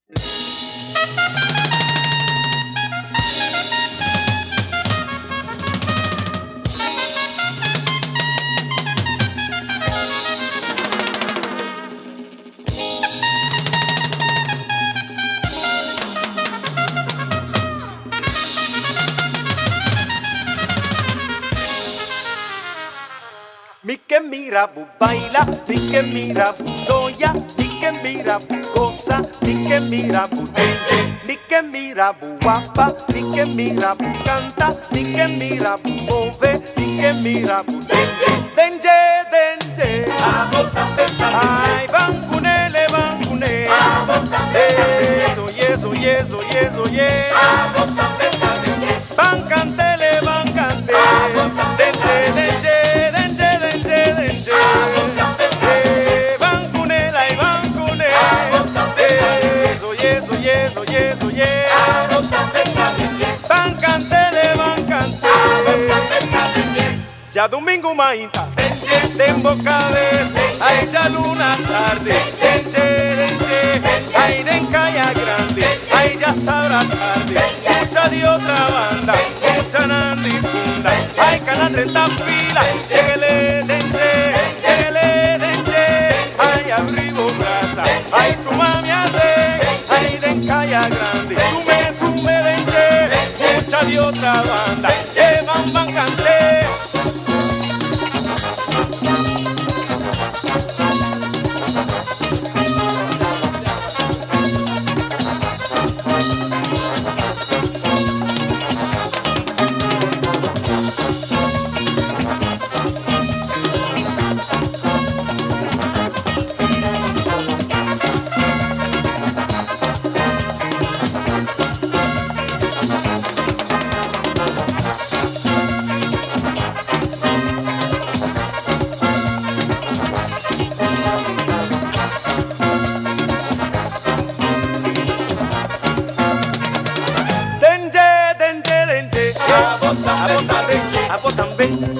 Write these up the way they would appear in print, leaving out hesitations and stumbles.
Mi que mira bu baila, mi que mira bu soya, mi que mira bu goza, mi que mira bu dengue, mi que mira bu guapa, mi que mira bu canta, mi que mira bu move, mi que mira bu dengue, dengue, dengue. Ay, bancunele, bancune. Eso, yeso, yeso, yeso, ye. Bancantele, bancante. Dengue, dengue. Eso, bancante, bancante. Ya domingo mañana, tembo cabeza, ay ya luna tarde, ay den calla grande, ay ya sabrá tarde, mucha de otra banda, mucha nandi funda, ay cana 30 fila, lleguele, ay arriba brasa, ay tu mami ay den calla grande, tú me denche, mucha de otra banda, llevan bancante.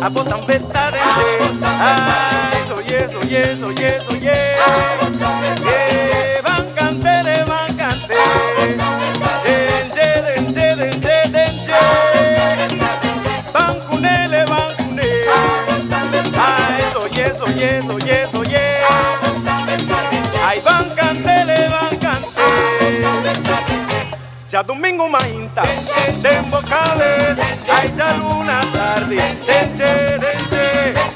Abotan beta dengue, ay, soy eso, bancante, bancante, dengue, bancunele, bancune, ay, soy eso, ay, bancantele, bancante. Ya domingo mañana, tembo cabeza, ay ya luna tarde,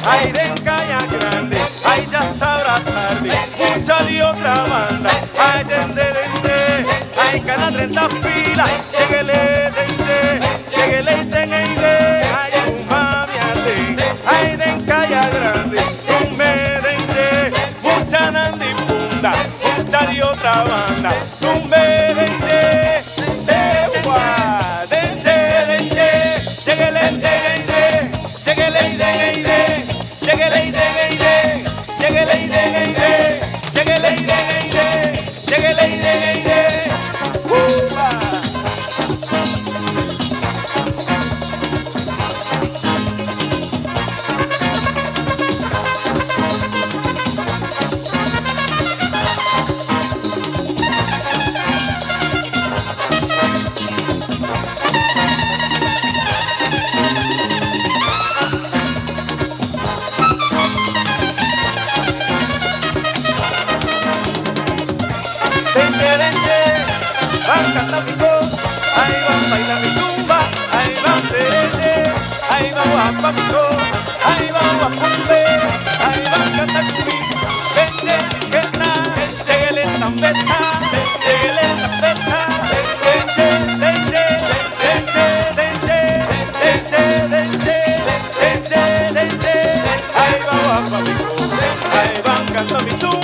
ay den calla grande, ay ya sabrá tarde, mucha de otra banda, ay ay cana 30 fila, lleguele, ay tu mami ay den calla grande, tú me mucha nandi funda, mucha de otra banda, tú me van cantando, ahí van bailando tumba, ahí van serene, ahí van guapamico, ahí van guapumbe, ahí van cantando, lleguele tambeta, ahí van guapamico, ahí van cantando.